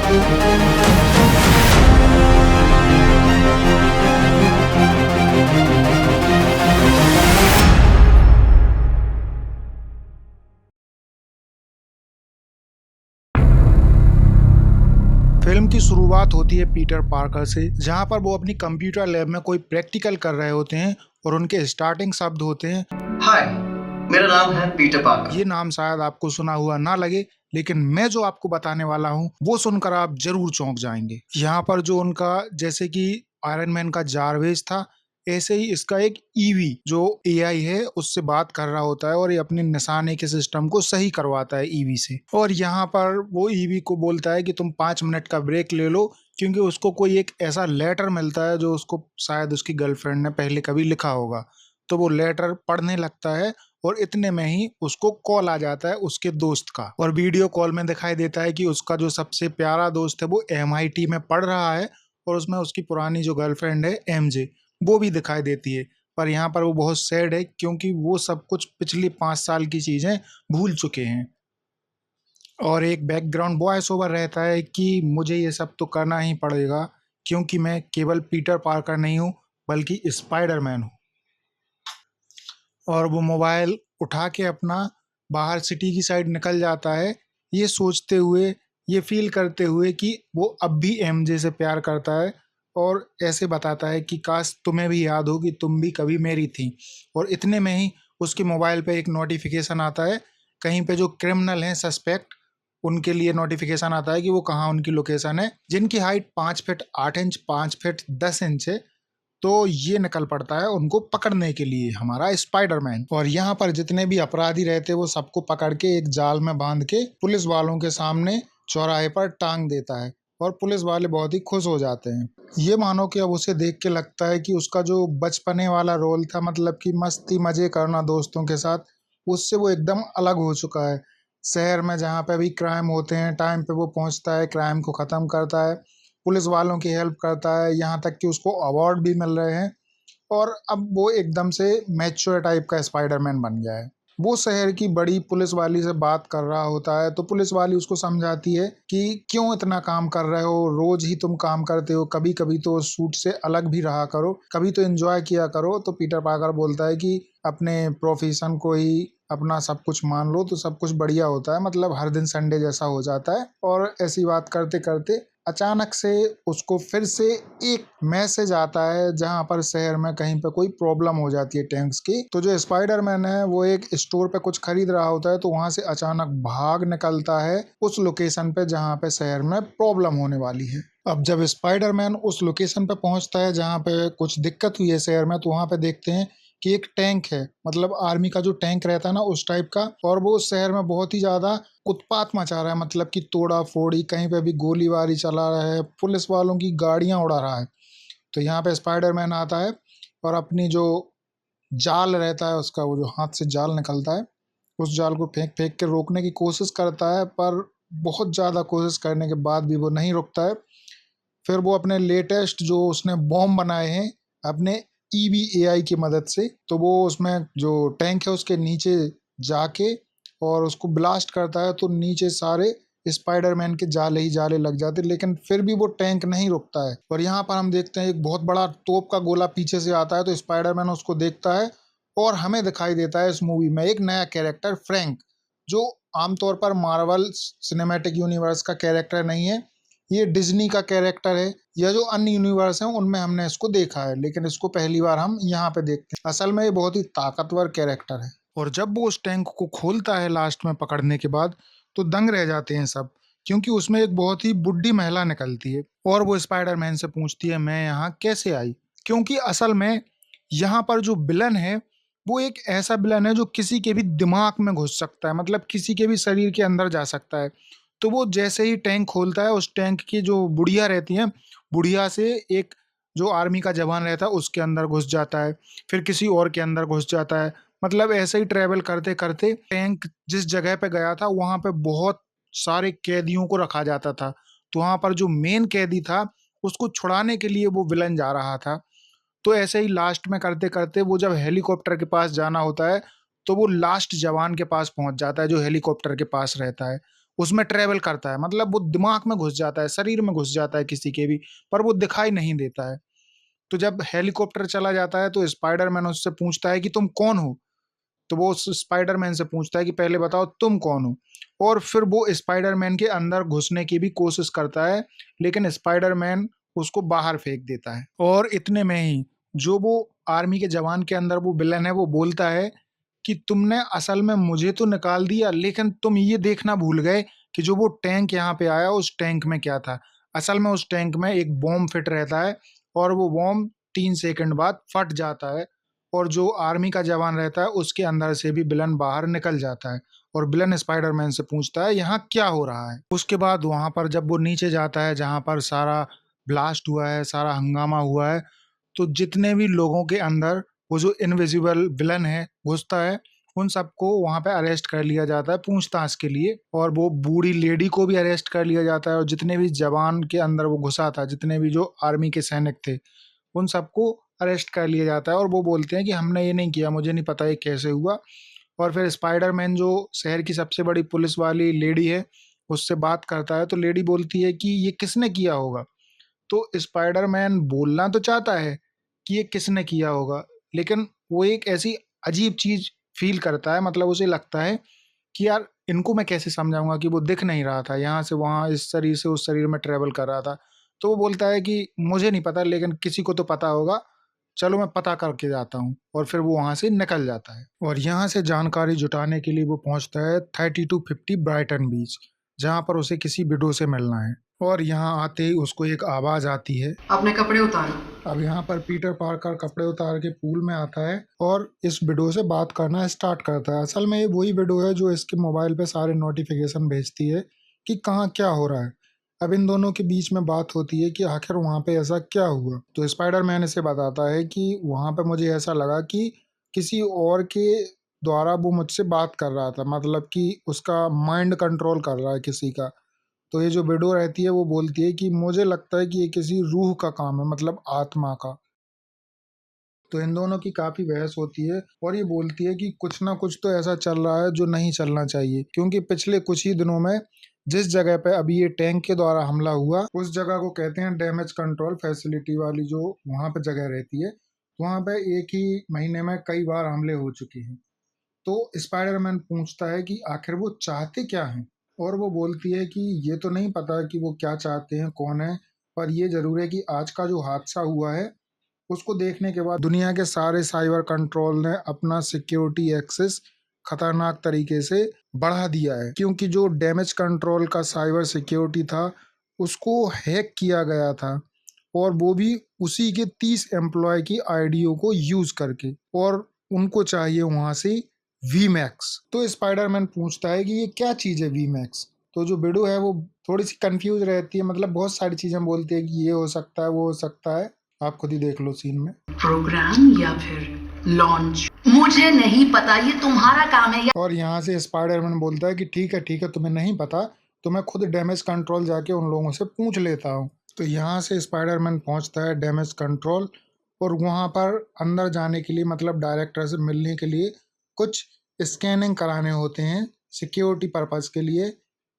Film की शुरुआत होती है पीटर पार्कर से, जहां पर वो अपनी कंप्यूटर लैब में कोई प्रैक्टिकल कर रहे होते हैं और उनके स्टार्टिंग शब्द होते हैं, हाय, मेरा नाम है पीटर पार्कर। ये नाम शायद आपको सुना हुआ ना लगे, लेकिन मैं जो आपको बताने वाला हूँ वो सुनकर आप जरूर चौंक जाएंगे। यहाँ पर जो उनका, जैसे कि आयरन मैन का जारवेज था, ऐसे ही इसका एक ईवी जो एआई है उससे बात कर रहा होता है और ये अपने निशाने के सिस्टम को सही करवाता है ईवी से। और यहाँ पर वो ईवी को बोलता है कि तुम 5 मिनट का ब्रेक ले लो, क्योंकि उसको कोई एक ऐसा लेटर मिलता है जो उसको शायद उसकी गर्लफ्रेंड ने पहले कभी लिखा होगा। तो वो लेटर पढ़ने लगता है और इतने में ही उसको कॉल आ जाता है उसके दोस्त का, और वीडियो कॉल में दिखाई देता है कि उसका जो सबसे प्यारा दोस्त है वो MIT में पढ़ रहा है और उसमें उसकी पुरानी जो गर्लफ्रेंड है MJ, वो भी दिखाई देती है। पर यहाँ पर वो बहुत सैड है क्योंकि वो सब कुछ पिछली 5 साल की चीजें भूल चुके हैं। और एक बैकग्राउंड वॉइस ओवर रहता है कि मुझे ये सब तो करना ही पड़ेगा क्योंकि मैं केवल पीटर पार्कर नहीं हूँ बल्कि स्पाइडरमैन हूँ। और वो मोबाइल उठा के अपना बाहर सिटी की साइड निकल जाता है, ये सोचते हुए, ये फील करते हुए कि वो अब भी MJ से प्यार करता है, और ऐसे बताता है कि काश तुम्हें भी याद हो कि तुम भी कभी मेरी थी। और इतने में ही उसके मोबाइल पे एक नोटिफिकेशन आता है, कहीं पे जो क्रिमिनल हैं सस्पेक्ट, उनके लिए नोटिफिकेशन आता है कि वो कहाँ उनकी लोकेशन है, जिनकी height 5 feet 8 inch 5 feet 10 inch है। तो ये निकल पड़ता है उनको पकड़ने के लिए हमारा स्पाइडरमैन। और यहाँ पर जितने भी अपराधी रहते हैं वो सबको पकड़ के एक जाल में बांध के पुलिस वालों के सामने चौराहे पर टांग देता है, और पुलिस वाले बहुत ही खुश हो जाते हैं। ये मानो कि अब उसे देख के लगता है कि उसका जो बचपने वाला रोल था, मतलब कि मस्ती मजे करना दोस्तों के साथ, उससे वो एकदम अलग हो चुका है। शहर में जहाँ पे भी क्राइम होते हैं टाइम पे वो पहुंचता है, क्राइम को खत्म करता है, पुलिस वालों की हेल्प करता है, यहाँ तक कि उसको अवार्ड भी मिल रहे हैं। और अब वो एकदम से मैच्योर टाइप का स्पाइडरमैन बन गया है। वो शहर की बड़ी पुलिस वाली से बात कर रहा होता है, तो पुलिस वाली उसको समझाती है कि क्यों इतना काम कर रहे हो, रोज ही तुम काम करते हो, कभी कभी तो सूट से अलग भी रहा करो, कभी तो एंजॉय किया करो। तो पीटर पार्कर बोलता है कि अपने प्रोफेशन को ही अपना सब कुछ मान लो तो सब कुछ बढ़िया होता है, मतलब हर दिन संडे जैसा हो जाता है। और ऐसी बात करते करते अचानक से उसको फिर से एक मैसेज आता है जहां पर शहर में कहीं पे कोई प्रॉब्लम हो जाती है टैंक्स की। तो जो स्पाइडरमैन है वो एक स्टोर पे कुछ खरीद रहा होता है, तो वहां से अचानक भाग निकलता है उस लोकेशन पे जहां पे शहर में प्रॉब्लम होने वाली है। अब जब स्पाइडरमैन उस लोकेशन पे पहुंचता है जहां पे कुछ दिक्कत हुई है शहर में, तो वहां पे देखते हैं कि एक टैंक है, मतलब आर्मी का जो टैंक रहता है ना उस टाइप का, और वो उस शहर में बहुत ही ज्यादा उत्पात मचा रहा है, मतलब कि तोड़ा फोड़ी, कहीं पे भी गोलीबारी चला रहा है, पुलिस वालों की गाड़ियां उड़ा रहा है। तो यहाँ पे स्पाइडरमैन आता है और अपनी जो जाल रहता है उसका, वो जो हाथ से जाल निकलता है, उस जाल को फेंक फेंक के रोकने की कोशिश करता है, पर बहुत ज़्यादा कोशिश करने के बाद भी वो नहीं रुकता है। फिर वो अपने लेटेस्ट जो उसने बॉम्ब बनाए हैं अपने EVAI की मदद से, तो वो उसमें जो टैंक है उसके नीचे जाके और उसको ब्लास्ट करता है, तो नीचे सारे स्पाइडरमैन के जाले ही जाले लग जाते, लेकिन फिर भी वो टैंक नहीं रुकता है। और यहाँ पर हम देखते हैं एक बहुत बड़ा तोप का गोला पीछे से आता है, तो स्पाइडरमैन उसको देखता है और हमें दिखाई देता है इस मूवी में एक नया कैरेक्टर फ्रैंक, जो आमतौर पर मार्वल सिनेमैटिक यूनिवर्स का कैरेक्टर नहीं है, ये डिज्नी का कैरेक्टर है, या जो अन्य यूनिवर्स हैं उनमें हमने इसको देखा है, लेकिन इसको पहली बार हम यहाँ पे देखते हैं। असल में ये बहुत ही ताकतवर कैरेक्टर है। और जब वो उस टैंक को खोलता है लास्ट में पकड़ने के बाद, तो दंग रह जाते हैं सब, क्योंकि उसमें एक बहुत ही बुढ़ी महिला निकलती है और वो स्पाइडरमैन से पूछती है मैं यहाँ कैसे आई। क्योंकि असल में यहाँ पर जो विलन है वो एक ऐसा विलन है जो किसी के भी दिमाग में घुस सकता है, मतलब किसी के भी शरीर के अंदर जा सकता है। तो वो जैसे ही टैंक खोलता है, उस टैंक की जो बुढ़िया रहती हैं, बुढ़िया से एक जो आर्मी का जवान रहता है उसके अंदर घुस जाता है, फिर किसी और के अंदर घुस जाता है। मतलब ऐसे ही ट्रेवल करते करते टैंक जिस जगह पे गया था वहां पे बहुत सारे कैदियों को रखा जाता था। तो वहां पर जो मेन कैदी था उसको छुड़ाने के लिए वो विलन जा रहा था। तो ऐसे ही लास्ट में करते करते वो जब हेलीकॉप्टर के पास जाना होता है, तो वो लास्ट जवान के पास पहुंच जाता है जो हेलीकॉप्टर के पास रहता है। उसमें ट्रेवल करता है, मतलब वो दिमाग में घुस जाता है, शरीर में घुस जाता है किसी के भी, पर वो दिखाई नहीं देता है। तो जब हेलीकॉप्टर चला जाता है तो स्पाइडरमैन उससे पूछता है कि तुम कौन हो? तो वो उस स्पाइडरमैन से पूछता है कि पहले बताओ तुम कौन हो? और फिर वो स्पाइडरमैन के अंदर घुसने की भी कोशिश करता है, लेकिन स्पाइडरमैन उसको बाहर फेंक देता है। और इतने में ही जो वो आर्मी के जवान के अंदर वो विलन है, वो बोलता है कि तुमने असल में मुझे तो निकाल दिया, लेकिन तुम ये देखना भूल गए कि जो वो टैंक यहाँ पे आया, उस टैंक में क्या था? असल में उस टैंक में एक बॉम्ब फिट रहता है, और वो बॉम्ब 3 सेकंड बाद फट जाता है, और जो आर्मी का जवान रहता है उसके अंदर से भी विलन बाहर निकल जाता है। और विलन स्पाइडरमैन से पूछता है यहाँ क्या हो रहा है? उसके बाद वहां पर जब वो नीचे जाता है जहां पर सारा ब्लास्ट हुआ है, सारा हंगामा हुआ है, तो जितने भी लोगों के अंदर वो जो इनविजिबल विलन है घुसता है, उन सबको वहां पे अरेस्ट कर लिया जाता है पूछताछ के लिए, और वो बूढ़ी लेडी को भी अरेस्ट कर लिया जाता है, और जितने भी जवान के अंदर वो घुसा था, जितने भी जो आर्मी के सैनिक थे, उन सबको अरेस्ट कर लिया जाता है। और वो बोलते हैं कि हमने ये नहीं किया, मुझे नहीं पता ये कैसे हुआ। और फिर स्पाइडरमैन जो शहर की सबसे बड़ी पुलिस वाली लेडी है, उससे बात करता है, तो लेडी बोलती है कि ये किसने किया होगा? तो स्पाइडरमैन बोलना तो चाहता है कि ये किसने किया होगा, लेकिन वो एक ऐसी अजीब चीज फील करता है, मतलब उसे लगता है कि यार इनको मैं कैसे समझाऊंगा कि वो दिख नहीं रहा था, यहाँ से वहाँ, इस शरीर से उस शरीर में ट्रेवल कर रहा था। तो वो बोलता है कि मुझे नहीं पता, लेकिन किसी को तो पता होगा, चलो मैं पता करके जाता हूँ। और फिर वो वहाँ से निकल जाता है, और यहाँ से जानकारी जुटाने के लिए वो पहुँचता है 3250 ब्राइटन बीच, जहाँ पर उसे किसी विडो से मिलना है। और यहाँ आते ही उसको एक आवाज आती है, अपने कपड़े उतारो। अब यहाँ पर पीटर पार्कर कपड़े उतार के पूल में आता है और इस विडो से बात करना स्टार्ट करता है। असल में ये वही विडो है जो इसके मोबाइल पे सारे नोटिफिकेशन भेजती है कि कहाँ क्या हो रहा है। अब इन दोनों के बीच में बात होती है कि आखिर वहाँ पे ऐसा क्या हुआ। तो स्पाइडरमैन इसे बताता है कि वहाँ पे मुझे ऐसा लगा कि किसी और के द्वारा वो मुझसे बात कर रहा था, मतलब कि उसका माइंड कंट्रोल कर रहा है किसी का। तो ये जो विडो रहती है वो बोलती है कि मुझे लगता है कि ये किसी रूह का काम है, मतलब आत्मा का। तो इन दोनों की काफी बहस होती है, और ये बोलती है कि कुछ ना कुछ तो ऐसा चल रहा है जो नहीं चलना चाहिए, क्योंकि पिछले कुछ ही दिनों में जिस जगह पे अभी ये टैंक के द्वारा हमला हुआ, उस जगह को कहते हैं डैमेज कंट्रोल फैसिलिटी वाली, जो वहां पे जगह रहती है। वहां पे एक ही महीने में कई बार हमले हो चुके हैं। तो स्पाइडरमैन पूछता है कि आखिर वो चाहते क्या हैं, और वो बोलती है कि ये तो नहीं पता कि वो क्या चाहते हैं, कौन है, पर ये जरूर है कि आज का जो हादसा हुआ है उसको देखने के बाद दुनिया के सारे साइबर कंट्रोल ने अपना सिक्योरिटी एक्सेस खतरनाक तरीके से बढ़ा दिया है, क्योंकि जो डैमेज कंट्रोल का साइबर सिक्योरिटी था उसको हैक किया गया था, और वो भी उसी के 30 एम्प्लॉय की आईडियो को यूज करके, और उनको चाहिए वहां से वी मैक्स। तो स्पाइडरमैन पूछता है कि ये क्या चीज है वी मैक्स? तो जो बिडू है वो थोड़ी सी कंफ्यूज रहती है, मतलब बहुत सारी चीजें बोलती है कि ये हो सकता है, वो हो सकता है। आप खुद ही देख लो सीन में। प्रोग्राम या फिर लॉन्च, मुझे नहीं पता, ये तुम्हारा काम है। और यहाँ से स्पाइडरमैन बोलता है कि ठीक है, तुम्हें नहीं पता तो मैं खुद डैमेज कंट्रोल जाके उन लोगों से पूछ लेता हूँ। तो यहाँ से स्पाइडरमैन पहुँचता है डैमेज कंट्रोल, और वहाँ पर अंदर जाने के लिए, मतलब डायरेक्टर से मिलने के लिए, कुछ स्कैनिंग कराने होते हैं सिक्योरिटी पर्पज के लिए।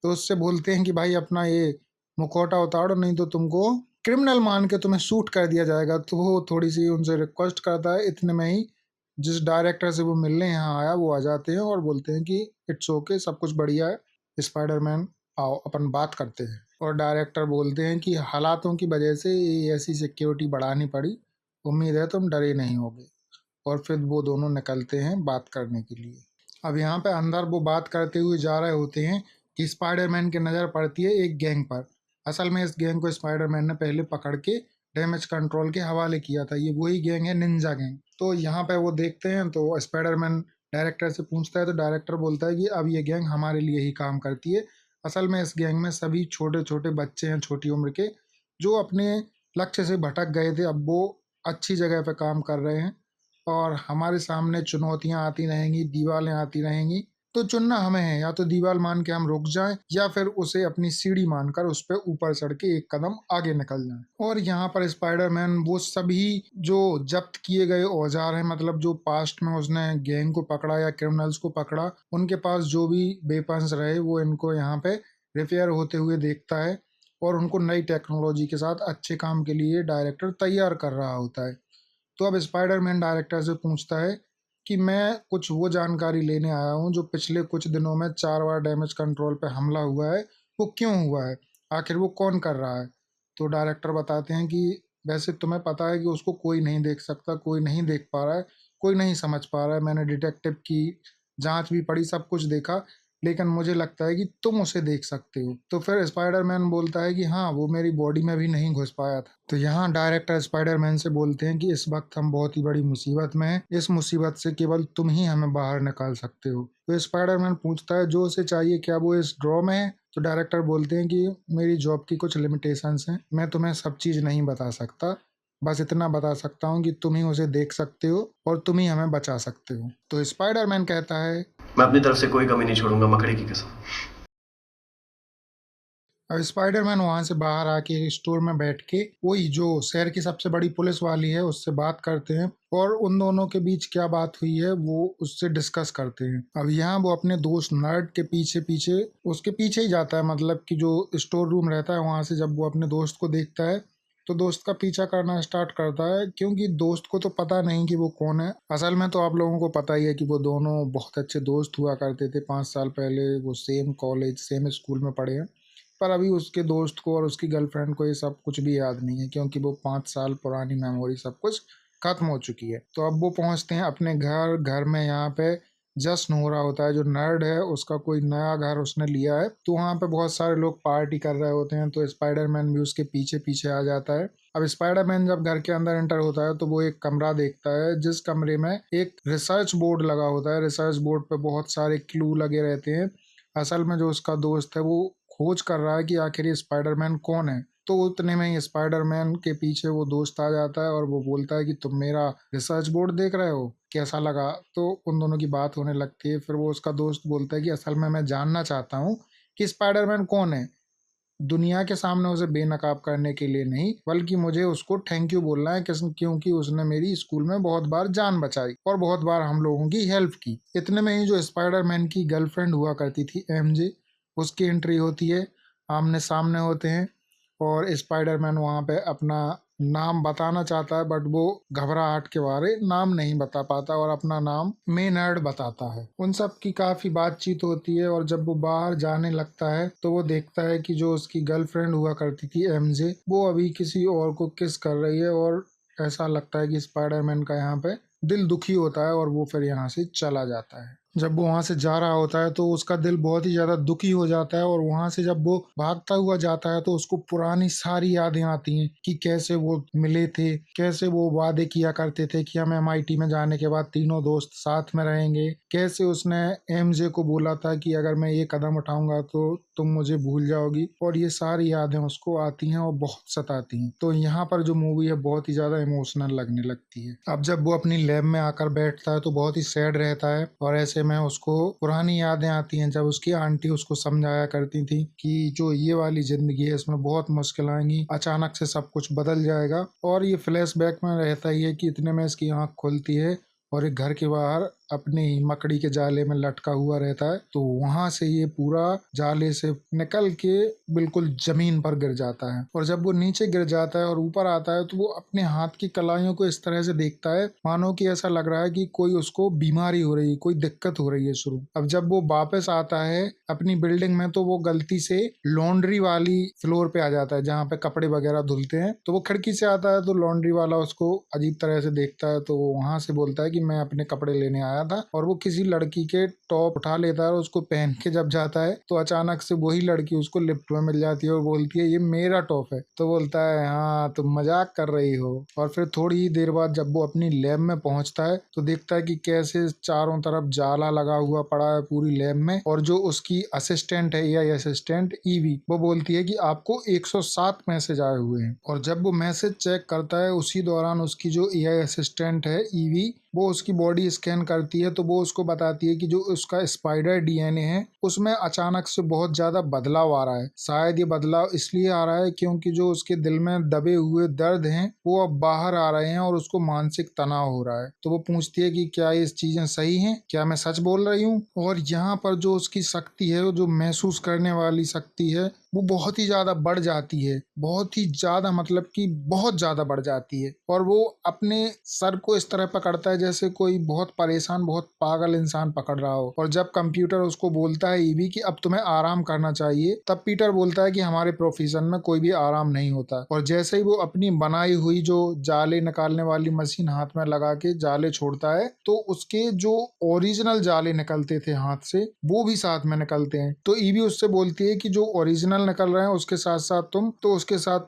तो उससे बोलते हैं कि भाई अपना ये मुखौटा उतारो, नहीं तो तुमको क्रिमिनल मान के तुम्हें शूट कर दिया जाएगा। तो वो थोड़ी सी उनसे रिक्वेस्ट करता है। इतने में ही जिस डायरेक्टर से वो मिलने यहाँ आया वो आ जाते हैं और बोलते हैं कि इट्स ओके, सब कुछ बढ़िया है, स्पाइडरमैन आओ अपन बात करते हैं। और डायरेक्टर बोलते हैं कि हालातों की वजह से ये ऐसी सिक्योरिटी बढ़ानी पड़ी, उम्मीद है तुम डरे नहीं होगे। और फिर वो दोनों निकलते हैं बात करने के लिए। अब यहाँ पे अंदर वो बात करते हुए जा रहे होते हैं कि स्पाइडरमैन की नज़र पड़ती है एक गैंग पर। असल में इस गैंग को स्पाइडरमैन ने पहले पकड़ के डैमेज कंट्रोल के हवाले किया था। ये वही गैंग है, निंजा गैंग। तो यहाँ पे वो देखते हैं तो स्पाइडरमैन डायरेक्टर से पूछता है, तो डायरेक्टर बोलता है कि अब ये गैंग हमारे लिए ही काम करती है। असल में इस गैंग में सभी छोटे छोटे बच्चे हैं, छोटी उम्र के, जो अपने लक्ष्य से भटक गए थे। अब वो अच्छी जगह पे काम कर रहे हैं, और हमारे सामने चुनौतियां आती रहेंगी, दीवारें आती रहेंगी, तो चुनना हमें है, या तो दीवार मान के हम रुक जाएं या फिर उसे अपनी सीढ़ी मानकर उस पर ऊपर चढ़ के एक कदम आगे निकल जाएं। और यहाँ पर स्पाइडरमैन वो सभी जो जब्त किए गए औजार हैं, मतलब जो पास्ट में उसने गैंग को पकड़ा या क्रिमिनल्स को पकड़ा, उनके पास जो भी वेपन्स रहे वो इनको यहाँ पे रिपेयर होते हुए देखता है और उनको नई टेक्नोलॉजी के साथ अच्छे काम के लिए डायरेक्टर तैयार कर रहा होता है। तो अब स्पाइडरमैन डायरेक्टर से पूछता है कि मैं कुछ वो जानकारी लेने आया हूँ जो पिछले कुछ दिनों में 4 बार डैमेज कंट्रोल पे हमला हुआ है, वो क्यों हुआ है, आखिर वो कौन कर रहा है। तो डायरेक्टर बताते हैं कि वैसे तुम्हें पता है कि उसको कोई नहीं देख सकता, कोई नहीं देख पा रहा है, कोई नहीं समझ पा रहा है। मैंने डिटेक्टिव की जांच भी पढ़ी, सब कुछ देखा, लेकिन मुझे लगता है कि तुम उसे देख सकते हो। तो फिर स्पाइडरमैन बोलता है कि हाँ, वो मेरी बॉडी में भी नहीं घुस पाया था। तो यहाँ डायरेक्टर स्पाइडरमैन से बोलते हैं कि इस वक्त हम बहुत ही बड़ी मुसीबत में हैं, इस मुसीबत से केवल तुम ही हमें बाहर निकाल सकते हो। तो स्पाइडरमैन पूछता है जो उसे चाहिए क्या वो इस ड्रॉ में है। तो डायरेक्टर बोलते हैं कि मेरी जॉब की कुछ लिमिटेशंस हैं, मैं तुम्हें सब चीज़ नहीं बता सकता, बस इतना बता सकता हूँ कि तुम ही उसे देख सकते हो और तुम ही हमें बचा सकते हो। तो स्पाइडरमैन कहता है मैं अपनी तरफ से कोई कमी नहीं छोड़ूंगा, मकड़ी की कसम। अब स्पाइडरमैन वहां से बाहर आके एक स्टोर में बैठ के वही जो शहर की सबसे बड़ी पुलिस वाली है उससे बात करते हैं और उन दोनों के बीच क्या बात हुई है वो उससे डिस्कस करते हैं। अब यहाँ वो अपने दोस्त नर्ड के पीछे पीछे उसके पीछे ही जाता है, मतलब कि जो स्टोर रूम रहता है वहां से जब वो अपने दोस्त को देखता है तो दोस्त का पीछा करना स्टार्ट करता है, क्योंकि दोस्त को तो पता नहीं कि वो कौन है। असल में तो आप लोगों को पता ही है कि वो दोनों बहुत अच्छे दोस्त हुआ करते थे, 5 साल पहले वो सेम कॉलेज सेम स्कूल में पढ़े हैं। पर अभी उसके दोस्त को और उसकी गर्लफ्रेंड को ये सब कुछ भी याद नहीं है, क्योंकि वो 5 साल पुरानी मेमोरी सब कुछ खत्म हो चुकी है। तो अब वो पहुंचते हैं अपने घर। घर में यहाँ पे जश्न हो रहा होता है, जो नर्ड है उसका कोई नया घर उसने लिया है, तो वहाँ पे बहुत सारे लोग पार्टी कर रहे होते हैं। तो स्पाइडरमैन भी उसके पीछे पीछे आ जाता है। अब स्पाइडरमैन जब घर के अंदर एंटर होता है तो वो एक कमरा देखता है, जिस कमरे में एक रिसर्च बोर्ड लगा होता है। रिसर्च बोर्ड पे बहुत सारे क्लू लगे रहते हैं। असल में जो उसका दोस्त है वो खोज कर रहा है कि आखिर ये स्पाइडरमैन कौन है। तो उतने में ही स्पाइडरमैन के पीछे वो दोस्त आ जाता है और वो बोलता है कि तुम मेरा रिसर्च बोर्ड देख रहे हो, कैसा लगा। तो उन दोनों की बात होने लगती है। फिर वो उसका दोस्त बोलता है कि असल में मैं जानना चाहता हूँ कि स्पाइडरमैन कौन है, दुनिया के सामने उसे बेनकाब करने के लिए नहीं, बल्कि मुझे उसको थैंक यू बोलना है, क्योंकि उसने मेरी स्कूल में बहुत बार जान बचाई और बहुत बार हम लोगों की हेल्प की। इतने में ही जो स्पाइडरमैन की गर्लफ्रेंड हुआ करती थी एमजे, उसकी एंट्री होती है। आमने सामने होते हैं और स्पाइडरमैन वहाँ पे अपना नाम बताना चाहता है, बट वो घबराहट के मारे नाम नहीं बता पाता और अपना नाम मेनर्ड बताता है। उन सब की काफी बातचीत होती है और जब वो बाहर जाने लगता है तो वो देखता है कि जो उसकी गर्लफ्रेंड हुआ करती थी एमजे, वो अभी किसी और को किस कर रही है और ऐसा लगता है कि स्पाइडरमैन का यहाँ पे दिल दुखी होता है और वो फिर यहाँ से चला जाता है। जब वो वहां से जा रहा होता है तो उसका दिल बहुत ही ज्यादा दुखी हो जाता है और वहां से जब वो भागता हुआ जाता है तो उसको पुरानी सारी यादें आती हैं कि कैसे वो मिले थे, कैसे वो वादे किया करते थे कि हम एमआईटी में जाने के बाद तीनों दोस्त साथ में रहेंगे, कैसे उसने एमजे को बोला था कि अगर मैं ये कदम उठाऊंगा तो तुम मुझे भूल जाओगी। और ये सारी यादें उसको आती हैं और बहुत सताती हैं। तो यहाँ पर जो मूवी है बहुत ही ज्यादा इमोशनल लगने लगती है। अब जब वो अपनी लैब में आकर बैठता है तो बहुत ही सैड रहता है और ऐसे में उसको पुरानी यादें आती हैं जब उसकी आंटी उसको समझाया करती थी कि जो ये वाली जिंदगी है इसमें बहुत मुश्किल आएंगी, अचानक से सब कुछ बदल जाएगा। और ये फ्लैशबैक में रहता ही है कि इतने में इसकी आंख खुलती है और एक घर के बाहर अपने ही मकड़ी के जाले में लटका हुआ रहता है। तो वहां से ये पूरा जाले से निकल के बिल्कुल जमीन पर गिर जाता है और जब वो नीचे गिर जाता है और ऊपर आता है तो वो अपने हाथ की कलाइयों को इस तरह से देखता है मानो कि ऐसा लग रहा है कि कोई उसको बीमारी हो रही है, कोई दिक्कत हो रही है शुरू। अब जब वो वापस आता है अपनी बिल्डिंग में तो वो गलती से लॉन्ड्री वाली फ्लोर पे आ जाता है जहाँ पे कपड़े वगैरह धुलते हैं। तो वो खिड़की से आता है तो लॉन्ड्री वाला उसको अजीब तरह से देखता है, तो वो वहां से बोलता है कि मैं अपने कपड़े लेने आया था। और वो किसी लड़की के टॉप उठा लेता है और उसको पहन के जब जाता है तो अचानक से वही लड़की उसको लिफ्ट में मिल जाती है और बोलती है ये मेरा टॉप है। तो बोलता है हाँ तुम मजाक कर रही हो। और फिर थोड़ी ही देर बाद जब वो अपनी लैब में पहुंचता है तो देखता है कि कैसे चारों तरफ जाला लगा हुआ पड़ा है पूरी लैब में। और जो उसकी असिस्टेंट है एआई असिस्टेंट ईवी, वो बोलती है कि आपको 107 मैसेज आए हुए हैं। और जब वो मैसेज चेक करता है उसी दौरान उसकी जो एआई असिस्टेंट है ईवी, वो उसकी बॉडी स्कैन करती करती है तो वो उसको बताती है कि जो उसका स्पाइडर डीएनए है उसमें अचानक से बहुत ज्यादा बदलाव आ रहा है। शायद ये बदलाव इसलिए आ रहा है क्योंकि जो उसके दिल में दबे हुए दर्द हैं वो अब बाहर आ रहे हैं और उसको मानसिक तनाव हो रहा है। तो वो पूछती है कि क्या ये चीजें सही हैं, क्या मैं सच बोल रही हूँ। और यहाँ पर जो उसकी शक्ति है, जो महसूस करने वाली शक्ति है, वो बहुत ही ज्यादा बढ़ जाती है, बहुत ही ज्यादा, मतलब कि बहुत ज्यादा बढ़ जाती है। और वो अपने सर को इस तरह पकड़ता है जैसे कोई बहुत परेशान, बहुत पागल इंसान पकड़ रहा हो। और जब कंप्यूटर उसको बोलता है ईवी कि अब तुम्हें आराम करना चाहिए, तब पीटर बोलता है कि हमारे प्रोफेशन में कोई भी आराम नहीं होता। और जैसे ही वो अपनी बनाई हुई जो जाले निकालने वाली मशीन हाथ में लगा के जाले छोड़ता है तो उसके जो ओरिजिनल जाले निकलते थे हाथ से वो भी साथ में निकलते हैं। तो ईवी उससे बोलती है कि जो ओरिजिनल निकल रहे हैं उसके साथ साथ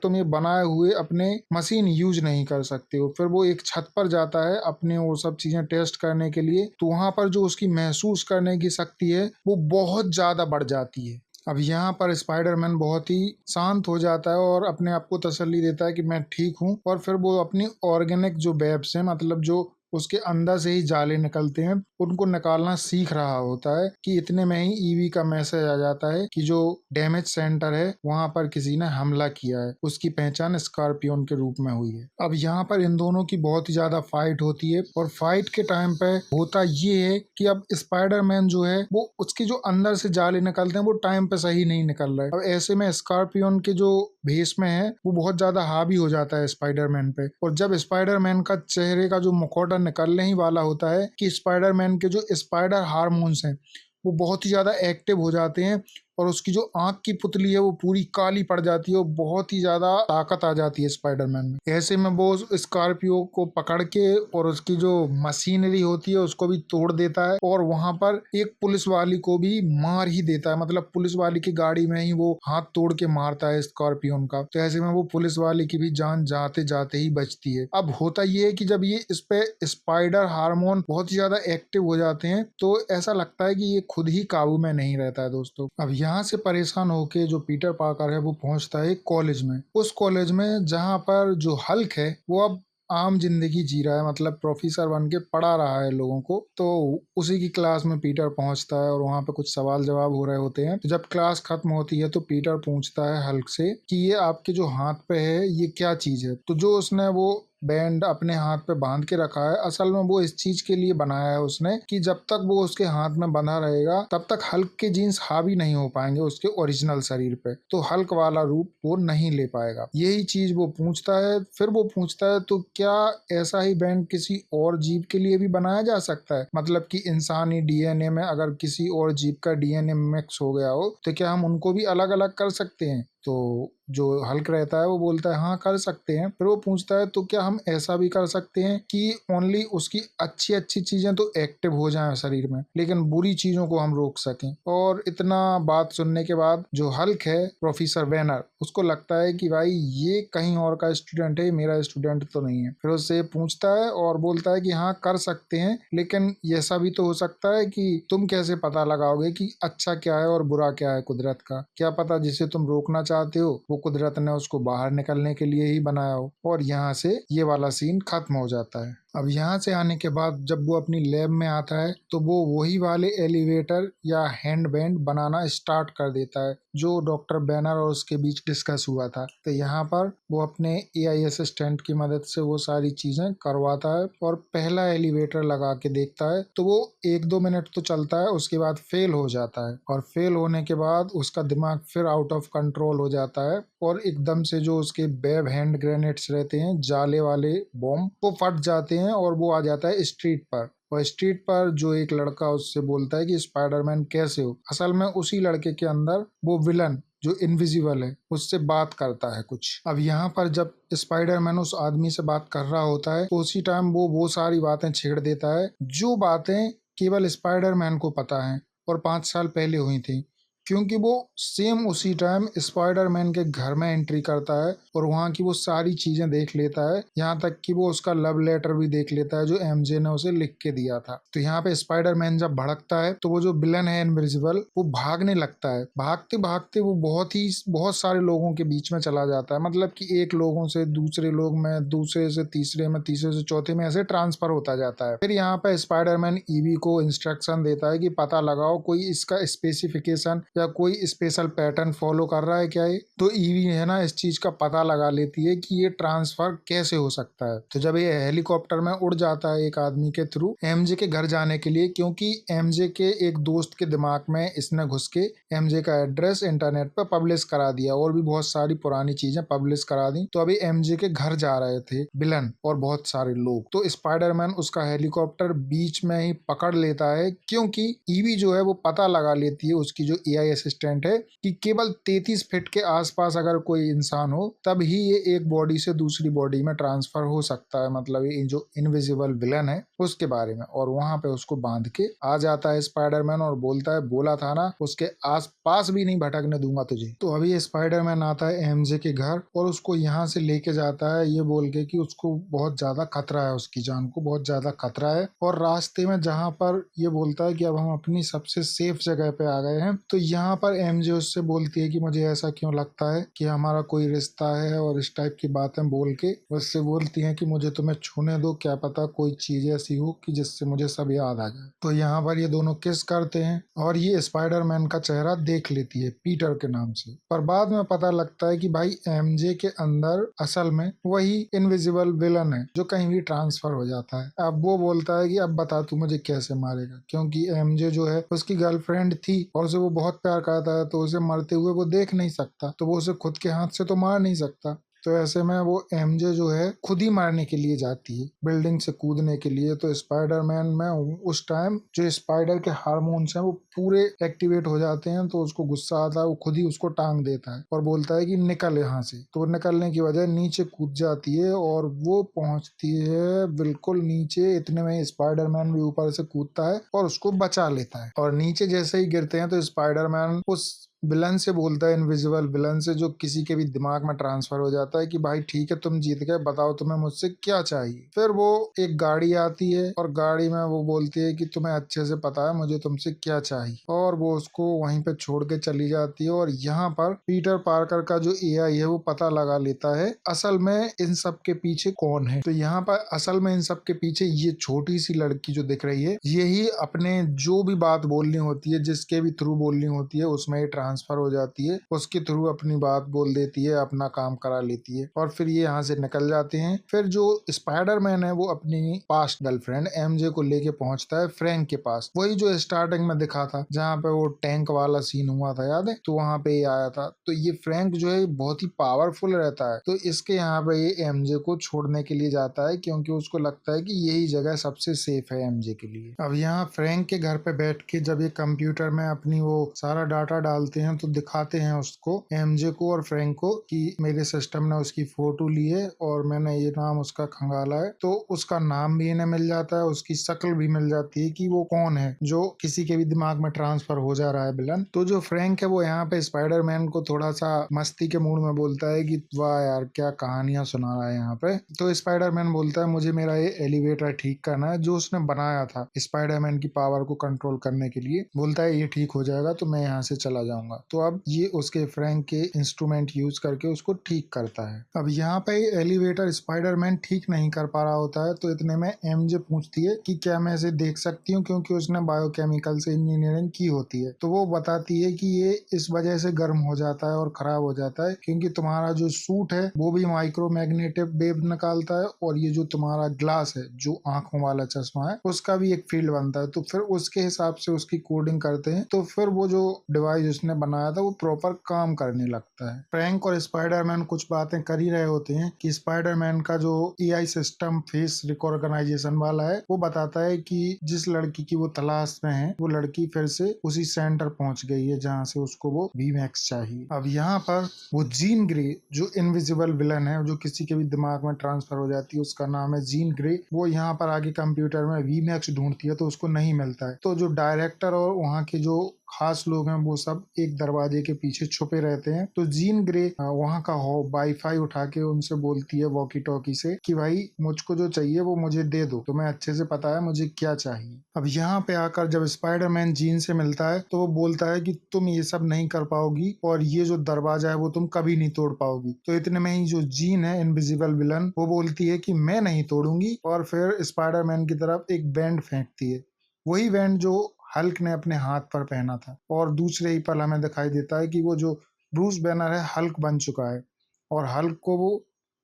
तुम ये बनाए हुए अपने मशीन यूज नहीं कर सकते हो। फिर वो एक छत पर जाता है अपने वो सब चीजें टेस्ट करने के लिए। तो वहां पर जो उसकी महसूस करने की शक्ति है वो बहुत ज्यादा बढ़ जाती है। अब यहाँ पर स्पाइडरमैन बहुत ही शांत हो जाता है और अपने आप को तसल्ली देता है कि मैं ठीक हूँ। और फिर वो अपनी ऑर्गेनिक जो वेब्स हैं, मतलब जो उसके अंदर से ही जाले निकलते हैं, उनको निकालना सीख रहा होता है कि इतने में ही ईवी का मैसेज आ जाता है कि जो डैमेज सेंटर है वहां पर किसी ने हमला किया है, उसकी पहचान स्कॉर्पियन के रूप में हुई है। अब यहाँ पर इन दोनों की बहुत ही ज्यादा फाइट होती है और फाइट के टाइम पे होता ये है कि अब स्पाइडरमैन जो है वो उसके जो अंदर से जाले निकलते हैं वो टाइम पे सही नहीं निकल रहे। अब ऐसे में स्कॉर्पियन के जो भेस में है वो बहुत ज्यादा हावी हो जाता है स्पाइडरमैन पे। और जब स्पाइडरमैन का चेहरे का जो मुखौटा निकलने ही वाला होता है कि स्पाइडरमैन के जो स्पाइडर हार्मोन्स हैं वो बहुत ही ज्यादा एक्टिव हो जाते हैं और उसकी जो आंख की पुतली है वो पूरी काली पड़ जाती है और बहुत ही ज्यादा ताकत आ जाती है स्पाइडरमैन में। ऐसे में वो उस स्कॉर्पियो को पकड़ के और उसकी जो मशीनरी होती है उसको भी तोड़ देता है और वहां पर एक पुलिस वाली को भी मार ही देता है। मतलब पुलिस वाली की गाड़ी में ही वो हाथ तोड़ के मारता है स्कॉर्पियन का। तो ऐसे में वो पुलिस वाली की भी जान जाते जाते ही बचती है। अब होता ये है कि जब ये इस पे स्पाइडर हार्मोन बहुत ही ज्यादा एक्टिव हो जाते हैं तो ऐसा लगता है कि ये खुद ही काबू में नहीं रहता है दोस्तों। अब यहाँ से परेशान होके जो पीटर पार्कर है वो पहुंचता है कॉलेज में। उस कॉलेज में जहाँ पर जो हल्क है वो अब आम जिंदगी जी रहा है, मतलब प्रोफेसर बन के पढ़ा रहा है लोगों को। तो उसी की क्लास में पीटर पहुंचता है और वहां पे कुछ सवाल जवाब हो रहे होते हैं। तो जब क्लास खत्म होती है तो पीटर पूछता है हल्क से कि ये आपके जो हाथ पे है ये क्या चीज है। तो जो उसने वो बैंड अपने हाथ पे बांध के रखा है असल में वो इस चीज के लिए बनाया है उसने कि जब तक वो उसके हाथ में बंधा रहेगा तब तक हल्क के जीन्स हावी नहीं हो पाएंगे उसके ओरिजिनल शरीर पे, तो हल्क वाला रूप वो नहीं ले पाएगा। यही चीज वो पूछता है। फिर वो पूछता है तो क्या ऐसा ही बैंड किसी और जीव के लिए भी बनाया जा सकता है, मतलब कि इंसानी डीएनए में अगर किसी और जीव का डीएनए मिक्स हो गया हो तो क्या हम उनको भी अलग अलग कर सकते हैं। तो जो हल्क रहता है वो बोलता है हाँ कर सकते हैं। फिर वो पूछता है तो क्या हम ऐसा भी कर सकते हैं कि ओनली उसकी अच्छी अच्छी चीजें तो एक्टिव हो जाएं शरीर में लेकिन बुरी चीजों को हम रोक सकें। और इतना बात सुनने के बाद जो हल्क है प्रोफेसर वेनर उसको लगता है कि भाई ये कहीं और का स्टूडेंट है, मेरा स्टूडेंट तो नहीं है। फिर उससे पूछता है और बोलता है कि हाँ कर सकते हैं लेकिन ऐसा भी तो हो सकता है कि तुम कैसे पता लगाओगे कि अच्छा क्या है और बुरा क्या है कुदरत का, क्या पता जिसे तुम रोकना चाहते हो वो कुदरत ने उसको बाहर निकलने के लिए ही बनाया हो। और यहाँ से ये वाला सीन खत्म हो जाता है। अब यहाँ से आने के बाद जब वो अपनी लैब में आता है तो वो वही वाले एलिवेटर या हैंड बैंड बनाना स्टार्ट कर देता है जो डॉक्टर बैनर और उसके बीच डिस्कस हुआ था। तो यहाँ पर वो अपने एआई असिस्टेंट की मदद से वो सारी चीजें करवाता है और पहला एलिवेटर लगा के देखता है। तो वो 1-2 मिनट तो चलता है, उसके बाद फेल हो जाता है और फेल होने के बाद उसका दिमाग फिर आउट ऑफ कंट्रोल हो जाता है और एकदम से जो उसके वेब हैंड ग्रेनेड्स रहते हैं, जाले वाले बॉम्ब, वो फट जाते हैं और वो आ जाता है स्ट्रीट पर। और स्ट्रीट पर जो एक लड़का उससे बोलता है कि स्पाइडरमैन कैसे हो। असल में उसी लड़के के अंदर वो विलन जो इनविजिबल है उससे बात करता है कुछ। अब यहाँ पर जब स्पाइडरमैन उस आदमी से बात कर रहा होता है तो उसी टाइम वो सारी बातें छेड़ देता है जो बातें केवल स्पाइडरमैन को पता है और 5 साल पहले हुई थी। क्योंकि वो सेम उसी टाइम स्पाइडरमैन के घर में एंट्री करता है और वहाँ की वो सारी चीजें देख लेता है, यहाँ तक कि वो उसका लव लेटर भी देख लेता है जो एमजे ने उसे लिख के दिया था। तो यहाँ पे स्पाइडरमैन जब भड़कता है तो वो जो विलन है इनविजिबल, वो भागने लगता है। भागते भागते वो बहुत सारे लोगों के बीच में चला जाता है, मतलब कि एक लोगों से दूसरे लोग में, दूसरे से तीसरे में, तीसरे से चौथे में, ऐसे ट्रांसफर होता जाता है। फिर यहाँ पे स्पाइडरमैन ईवी को इंस्ट्रक्शन देता है कि पता लगाओ कोई इसका स्पेसिफिकेशन या कोई स्पेशल पैटर्न फॉलो कर रहा है क्या ये। तो ईवी है ना इस चीज का पता लगा लेती है कि ये ट्रांसफर कैसे हो सकता है। तो जब ये हेलीकॉप्टर में उड़ जाता है एक आदमी के थ्रू एमजे के घर जाने के लिए, क्योंकि एमजे के एक दोस्त के दिमाग में इसने घुस के एमजे का एड्रेस इंटरनेट पर पब्लिश करा दिया और भी बहुत सारी पुरानी चीजें पब्लिश करा दी। तो अभी एमजे के घर जा रहे थे विलन और बहुत सारे लोग। तो स्पाइडरमैन उसका हेलीकॉप्टर बीच में ही पकड़ लेता है, क्योंकि ईवी जो है वो पता लगा लेती है, उसकी जो एआई असिस्टेंट है, कि केवल 33 फीट के आसपास अगर कोई इंसान हो तब ही ये एक बॉडी से दूसरी बॉडी में ट्रांसफर हो सकता है, मतलब ये जो इनविजिबल विलन है उसके बारे में। और वहां पे उसको बांध के आ जाता है स्पाइडरमैन और बोलता है बोला था ना उसके आस पास भी नहीं भटकने दूंगा तुझे। तो अभी स्पाइडरमैन आता है एमजे के घर और उसको यहाँ से लेके जाता है ये बोल के कि उसको बहुत ज्यादा खतरा है, उसकी जान को बहुत ज्यादा खतरा है। और रास्ते में जहाँ पर ये बोलता है कि अब हम अपनी सबसे सेफ जगह पे आ गए हैं, तो यहाँ पर एमजे उससे बोलती है कि मुझे ऐसा क्यों लगता है कि हमारा कोई रिश्ता है, और इस टाइप की बातें बोल के उससे बोलती है कि मुझे तुम्हें छूने दो, क्या पता कोई चीज ऐसी हो कि जिससे मुझे सब याद आ जाए। तो यहाँ पर ये दोनों किस करते हैं और ये स्पाइडरमैन का चेहरा देख लेती है पीटर के नाम से। पर बाद में पता लगता है कि भाई एमजे के अंदर असल में वही इनविजिबल विलन है जो कहीं भी ट्रांसफर हो जाता है। अब वो बोलता है कि अब बता तू मुझे कैसे मारेगा, क्योंकि एमजे जो है उसकी गर्लफ्रेंड थी और उसे वो बहुत प्यार करता है, तो उसे मरते हुए वो देख नहीं सकता, तो वो उसे खुद के हाथ से तो मार नहीं सकता। तो ऐसे में वो एमजे जो है खुद ही मारने के लिए जाती है, बिल्डिंग से कूदने के लिए। तो स्पाइडरमैन में उस टाइम जो स्पाइडर के हार्मोन्स हैं वो पूरे एक्टिवेट हो जाते हैं, तो उसको गुस्सा आता है, वो खुद ही उसको टांग देता है और बोलता है कि निकल यहाँ से। तो निकलने की वजह नीचे कूद जाती है और वो पहुंचती है बिल्कुल नीचे। इतने में स्पाइडरमैन भी ऊपर से कूदता है और उसको बचा लेता है। और नीचे जैसे ही गिरते हैं तो स्पाइडरमैन उस विलन से बोलता है, इनविजिबल विलन से जो किसी के भी दिमाग में ट्रांसफर हो जाता है, कि भाई ठीक है तुम जीत गए, बताओ तुम्हें मुझसे क्या चाहिए। फिर वो एक गाड़ी आती है और गाड़ी में वो बोलती है कि तुम्हें अच्छे से पता है मुझे तुमसे क्या चाहिए, और वो उसको वहीं पे छोड़ के चली जाती है। और यहाँ पर पीटर पार्कर का जो एआई है वो पता लगा लेता है असल में इन सब के पीछे कौन है। तो यहाँ पर असल में इन सब के पीछे ये छोटी सी लड़की जो दिख रही है, यही अपने जो भी बात बोलनी होती है, जिसके भी थ्रू बोलनी होती है, उसमें ट्रांसफर हो जाती है, उसके थ्रू अपनी बात बोल देती है, अपना काम करा लेती है और फिर ये यहाँ से निकल जाते हैं। फिर जो स्पाइडरमैन है वो अपनी पास्ट गर्लफ्रेंड एमजे को लेके पहुंचता है फ्रैंक के पास, वही जो स्टार्टिंग में दिखा था जहाँ पे वो टैंक वाला सीन हुआ था, याद है, तो वहाँ पे ये आया था। तो ये फ्रैंक जो है बहुत ही पावरफुल रहता है, तो इसके यहाँ पे ये एमजे को छोड़ने के लिए जाता है, क्योंकि उसको लगता है कि यही जगह सबसे सेफ है एमजे के लिए। अब यहाँ फ्रैंक के घर पे बैठ के जब ये कंप्यूटर में अपनी वो सारा डाटा डालते हैं तो दिखाते हैं उसको, एमजे को और फ्रैंक को, कि मेरे सिस्टम ने उसकी फोटो ली है और मैंने ये नाम उसका खंगाला है। तो उसका नाम भी इन्हें मिल जाता है, उसकी शक्ल भी मिल जाती है कि वो कौन है जो किसी के भी दिमाग में ट्रांसफर हो जा रहा है विलन। तो जो फ्रैंक है वो यहाँ पे स्पाइडरमैन को थोड़ा सा मस्ती के मूड में बोलता है कि वाह यार क्या कहानियां सुना रहा है यहाँ पे। तो स्पाइडरमैन बोलता है मुझे मेरा ये एलिवेटर ठीक करना है जो उसने बनाया था स्पाइडरमैन की पावर को कंट्रोल करने के लिए। बोलता है ये ठीक हो जाएगा तो मैं यहाँ से चला जाऊंगा। तो अब ये उसके फ्रैंक के इंस्ट्रूमेंट यूज करके उसको ठीक करता है। अब यहाँ पे एलिवेटर स्पाइडरमैन ठीक नहीं कर पा रहा होता है, तो इतने में एमजे पूछती है कि क्या मैं इसे देख सकती हूँ, क्योंकि उसने बायोकेमिकल से इंजीनियरिंग की होती है। तो वो बताती है कि ये इस वजह से गर्म हो जाता है और खराब हो जाता है क्योंकि तुम्हारा जो सूट है वो भी माइक्रोमैग्नेटिक वेव निकालता है, और ये जो तुम्हारा ग्लास है जो आंखों वाला चश्मा है उसका भी एक फील्ड बनता है। तो फिर उसके हिसाब से उसकी कोडिंग करते हैं, तो फिर वो जो डिवाइस उसने बनाया था वो प्रॉपर काम करने लगता है। फ्रैंक और स्पाइडरमैन कुछ बातें कर ही रहे होते हैं कि स्पाइडरमैन का जो एआई सिस्टम फेस रिकॉग्नाइजेशन वाला है वो बताता है कि जिस लड़की की वो तलाश में है वो लड़की फिर से उसी सेंटर पहुंच गई है जहां से उसको वो वीमैक्स चाहिए। अब यहाँ पर वो जीन ग्रे जो इनविजिबल विलन है जो किसी के भी दिमाग में ट्रांसफर हो जाती है, उसका नाम है जीन ग्रे, वो यहाँ पर आगे कंप्यूटर में वीमैक्स ढूंढती है तो उसको नहीं मिलता है। तो जो डायरेक्टर और वहाँ के जो खास लोग हैं वो सब एक एक दरवाजे के पीछे छुपे रहते हैं। तो जीन ग्रे वहाँ का वाईफाई उठा के उनसे बोलती है वॉकी टॉकी से कि भाई मुझको जो चाहिए वो मुझे दे दो, तुम्हें अच्छे से पता है मुझे क्या चाहिए। अब यहाँ पे आकर जब स्पाइडरमैन जीन से मिलता है तो वो बोलता है कि तुम ये सब नहीं कर पाओगी और ये जो दरवाजा है वो तुम कभी नहीं तोड़ पाओगी। तो इतने में ही जो जीन है इनविजिबल विलन, वो बोलती है कि मैं नहीं तोड़ूंगी, और फिर स्पाइडरमैन की तरफ एक बैंड फेंकती है, वही बैंड जो हल्क ने अपने हाथ पर पहना था। और दूसरे ही पल हमें दिखाई देता है कि वो जो ब्रूस बैनर है हल्क बन चुका है और हल्क को वो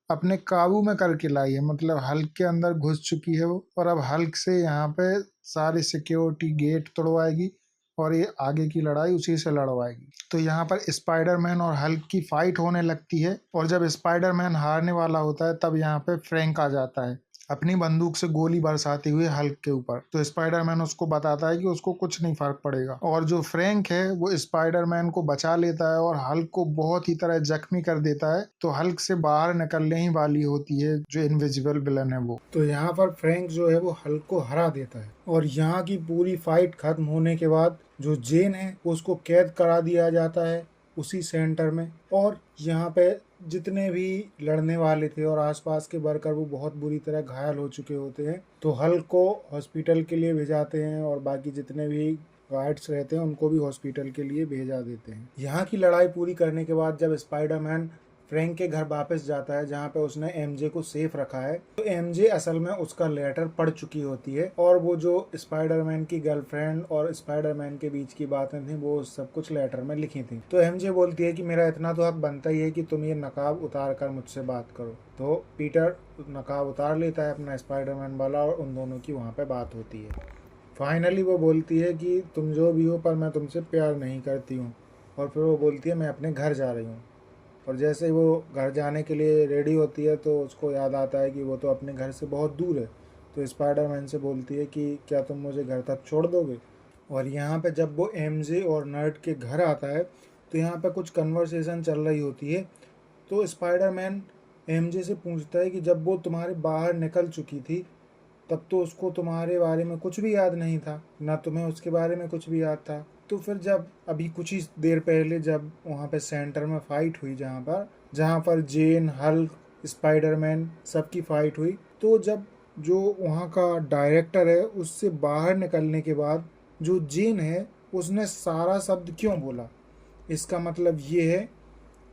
अपने काबू में करके लाई है, मतलब हल्क के अंदर घुस चुकी है वो, और अब हल्क से यहाँ पे सारे सिक्योरिटी गेट तोड़वाएगी और ये आगे की लड़ाई उसी से लड़वाएगी। तो यहाँ पर स्पाइडरमैन और हल्क की फाइट होने लगती है, और जब स्पाइडरमैन हारने वाला होता है तब यहाँ पे फ्रैंक आ जाता है अपनी बंदूक से गोली बरसाते हुए हल्क के ऊपर। तो स्पाइडरमैन उसको बताता है कि उसको कुछ नहीं फर्क पड़ेगा, और जो फ्रैंक है वो स्पाइडरमैन को बचा लेता है और हल्क को बहुत ही तरह जख्मी कर देता है। तो हल्क से बाहर निकलने ही वाली होती है जो इनविजिबल विलन है वो। तो यहाँ पर फ्रैंक जो है वो हल्क को हरा देता है, और यहाँ की पूरी फाइट खत्म होने के बाद जो जेन है उसको कैद करा दिया जाता है उसी सेंटर में। और यहाँ पे जितने भी लड़ने वाले थे और आसपास के वर्कर वो बहुत बुरी तरह घायल हो चुके होते हैं, तो हल्क को हॉस्पिटल के लिए भेजाते हैं और बाकी जितने भी गार्ड्स रहते हैं उनको भी हॉस्पिटल के लिए भेजा देते हैं। यहाँ की लड़ाई पूरी करने के बाद जब स्पाइडरमैन फ्रैंक के घर वापस जाता है जहाँ पे उसने एमजे को सेफ रखा है, तो एमजे असल में उसका लेटर पढ़ चुकी होती है, और वो जो स्पाइडरमैन की गर्लफ्रेंड और स्पाइडरमैन के बीच की बातें थी वो सब कुछ लेटर में लिखी थी। तो एमजे बोलती है कि मेरा इतना तो हक बनता ही है कि तुम ये नकाब उतार कर मुझसे बात करो। तो पीटर नकाब उतार लेता है अपना स्पाइडरमैन वाला, और उन दोनों की वहाँ पे बात होती है। फाइनली वो बोलती है कि तुम जो भी हो पर मैं तुमसे प्यार नहीं करती हूँ, और फिर वो बोलती है मैं अपने घर जा रही हूँ। और जैसे ही वो घर जाने के लिए रेडी होती है तो उसको याद आता है कि वो तो अपने घर से बहुत दूर है। तो स्पाइडरमैन से बोलती है कि क्या तुम मुझे घर तक छोड़ दोगे। और यहाँ पे जब वो एमजे और नर्ड के घर आता है तो यहाँ पे कुछ कन्वर्सेशन चल रही होती है। तो स्पाइडरमैन एमजे से पूछता है कि जब वो तुम्हारे बाहर निकल चुकी थी तब तो उसको तुम्हारे बारे में कुछ भी याद नहीं था, ना तुम्हें उसके बारे में कुछ भी याद था। तो फिर जब अभी कुछ ही देर पहले जब वहाँ पे सेंटर में फाइट हुई जहाँ पर जेन, हल्क, स्पाइडरमैन सबकी फाइट हुई, तो जब जो वहाँ का डायरेक्टर है उससे बाहर निकलने के बाद जो जेन है उसने सारा शब्द क्यों बोला, इसका मतलब ये है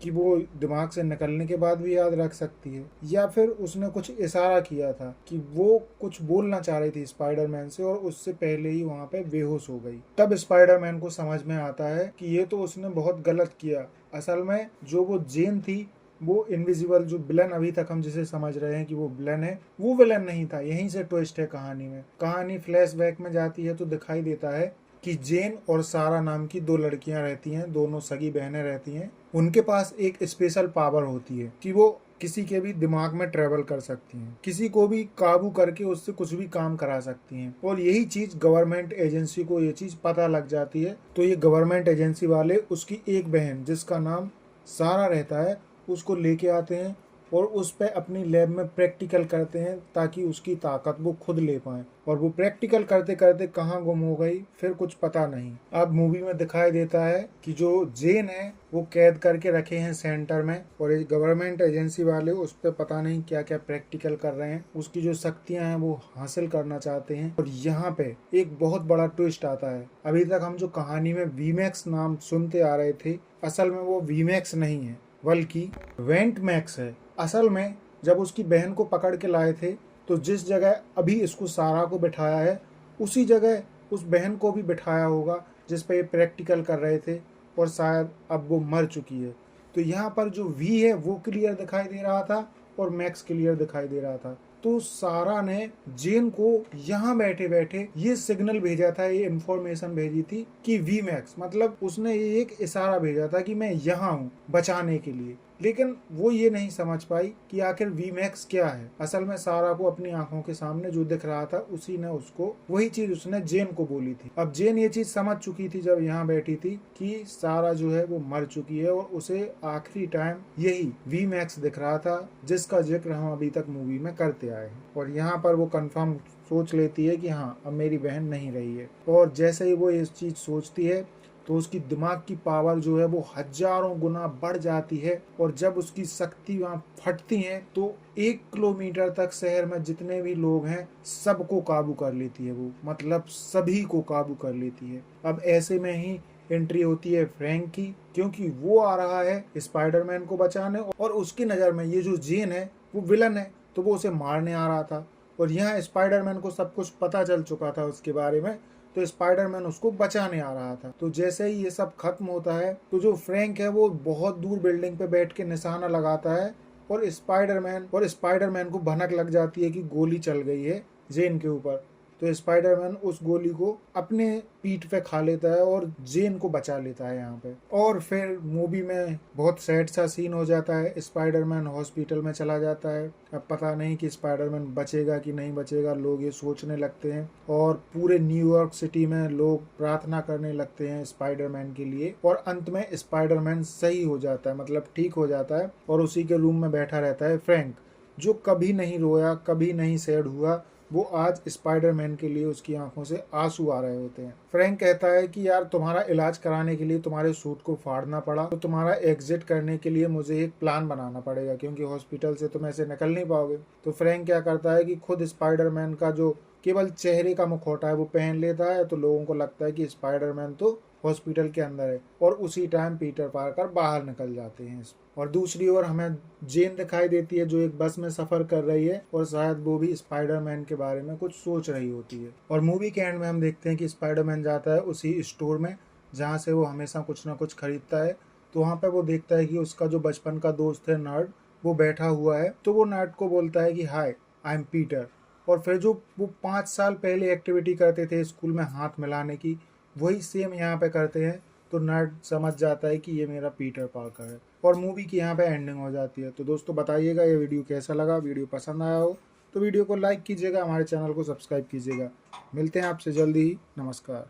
कि वो दिमाग से निकलने के बाद भी याद रख सकती है, या फिर उसने कुछ इशारा किया था कि वो कुछ बोलना चाह रही थी स्पाइडरमैन से और उससे पहले ही वहाँ पे बेहोश हो गई। तब स्पाइडरमैन को समझ में आता है कि ये तो उसने बहुत गलत किया। असल में जो वो जेन थी वो इनविजिबल जो विलन अभी तक हम जिसे समझ रहे हैं कि वो विलन है, वो विलन नहीं था। यहीं से ट्विस्ट है कहानी में। कहानी फ्लैशबैक में जाती है तो दिखाई देता है कि जेन और सारा नाम की दो लड़कियां रहती हैं, दोनों सगी बहनें रहती हैं। उनके पास एक स्पेशल पावर होती है कि वो किसी के भी दिमाग में ट्रेवल कर सकती हैं, किसी को भी काबू करके उससे कुछ भी काम करा सकती हैं। और यही चीज गवर्नमेंट एजेंसी को ये चीज पता लग जाती है। तो ये गवर्नमेंट एजेंसी वाले उसकी एक बहन जिसका नाम सारा रहता है उसको लेके आते हैं और उस पर अपनी लैब में प्रैक्टिकल करते हैं ताकि उसकी ताकत वो खुद ले पाए। और वो प्रैक्टिकल करते करते कहाँ गुम हो गई फिर कुछ पता नहीं। अब मूवी में दिखाई देता है कि जो जेन है वो कैद करके रखे हैं सेंटर में, और ये गवर्नमेंट एजेंसी वाले उस पर पता नहीं क्या क्या प्रैक्टिकल कर रहे हैं, उसकी जो शक्तियां हैं वो हासिल करना चाहते हैं। और यहाँ पे एक बहुत बड़ा ट्विस्ट आता है। अभी तक हम जो कहानी में वीमैक्स नाम सुनते आ रहे थे, असल में वो वीमैक्स नहीं है बल्कि वेंट मैक्स है। असल में जब उसकी बहन को पकड़ के लाए थे तो जिस जगह अभी इसको सारा को बिठाया है उसी जगह उस बहन को भी बिठाया होगा जिस पे ये प्रैक्टिकल कर रहे थे, और शायद अब वो मर चुकी है। तो यहाँ पर जो वी है वो क्लियर दिखाई दे रहा था और मैक्स क्लियर दिखाई दे रहा था। तो सारा ने जेन को यहाँ बैठे बैठे ये सिग्नल भेजा था, ये इन्फॉर्मेशन भेजी थी कि वी मैक्स, मतलब उसने ये एक इशारा भेजा था कि मैं यहाँ हूँ बचाने के लिए। लेकिन वो ये नहीं समझ पाई कि आखिर वी मैक्स क्या है। असल में सारा को अपनी आंखों के सामने जो दिख रहा था उसी ने उसको वही चीज उसने जेन को बोली थी। अब जेन ये चीज समझ चुकी थी जब यहाँ बैठी थी कि सारा जो है वो मर चुकी है, और उसे आखिरी टाइम यही वी मैक्स दिख रहा था जिसका जिक्र हम अभी तक मूवी में करते आए हैं। और यहाँ पर वो कंफर्म सोच लेती है कि हाँ अब मेरी बहन नहीं रही है। और जैसे ही वो इस चीज सोचती है तो उसकी दिमाग की पावर जो है वो हजारों गुना बढ़ जाती है, और जब उसकी शक्ति वहाँ फटती है तो 1 किलोमीटर तक शहर में जितने भी लोग हैं सबको काबू कर लेती है वो, मतलब सभी को काबू कर लेती है। अब ऐसे में ही एंट्री होती है फ्रैंक की, क्योंकि वो आ रहा है स्पाइडरमैन को बचाने, और उसकी नज़र में ये जो जेन है वो विलन है, तो वो उसे मारने आ रहा था। और यहाँ स्पाइडरमैन को सब कुछ पता चल चुका था उसके बारे में, तो स्पाइडरमैन उसको बचाने आ रहा था। तो जैसे ही ये सब खत्म होता है तो जो फ्रैंक है वो बहुत दूर बिल्डिंग पे बैठ के निशाना लगाता है, और स्पाइडरमैन को भनक लग जाती है कि गोली चल गई है जेन के ऊपर। तो स्पाइडरमैन उस गोली को अपने पीठ पे खा लेता है और जेन को बचा लेता है यहाँ पे। और फिर मूवी में बहुत सैड सा सीन हो जाता है, स्पाइडरमैन हॉस्पिटल में चला जाता है। अब पता नहीं कि स्पाइडरमैन बचेगा कि नहीं बचेगा, लोग ये सोचने लगते हैं, और पूरे न्यूयॉर्क सिटी में लोग प्रार्थना करने लगते हैं स्पाइडरमैन के लिए। और अंत में स्पाइडरमैन सही हो जाता है, मतलब ठीक हो जाता है, और उसी के रूम में बैठा रहता है फ्रैंक, जो कभी नहीं रोया, कभी नहीं सैड हुआ। वो आज स्पाइडरमैन के लिए उसकी आंखों से आंसू आ रहे होते हैं। फ्रैंक कहता है कि यार तुम्हारा इलाज कराने के लिए तुम्हारे सूट को फाड़ना पड़ा, तो तुम्हारा एग्जिट करने के लिए मुझे एक प्लान बनाना पड़ेगा, क्योंकि हॉस्पिटल से तुम ऐसे निकल नहीं पाओगे। तो फ्रैंक क्या करता है कि खुद स्पाइडरमैन का जो केवल चेहरे का मुखौटा है वो पहन लेता है, तो लोगों को लगता है कि स्पाइडरमैन तो हॉस्पिटल के अंदर है, और उसी टाइम पीटर पार्कर बाहर निकल जाते हैं। और दूसरी ओर हमें जेन दिखाई देती है जो एक बस में सफर कर रही है, और शायद वो भी स्पाइडरमैन के बारे में कुछ सोच रही होती है। और मूवी के एंड में हम देखते हैं कि स्पाइडरमैन जाता है उसी स्टोर में जहाँ से वो हमेशा कुछ ना कुछ खरीदता है। तो वहाँ पे वो देखता है कि उसका जो बचपन का दोस्त है नर्ड, वो बैठा हुआ है। तो वो नर्ड को बोलता है कि हाय, आई एम पीटर। और फिर जो वो 5 साल पहले एक्टिविटी करते थे स्कूल में हाथ मिलाने की, वही सेम यहाँ पे करते हैं। तो नर्ड समझ जाता है कि ये मेरा पीटर पार्कर है, और मूवी की यहाँ पे एंडिंग हो जाती है। तो दोस्तों बताइएगा ये वीडियो कैसा लगा। वीडियो पसंद आया हो तो वीडियो को लाइक कीजिएगा, हमारे चैनल को सब्सक्राइब कीजिएगा। मिलते हैं आपसे जल्दी ही। नमस्कार।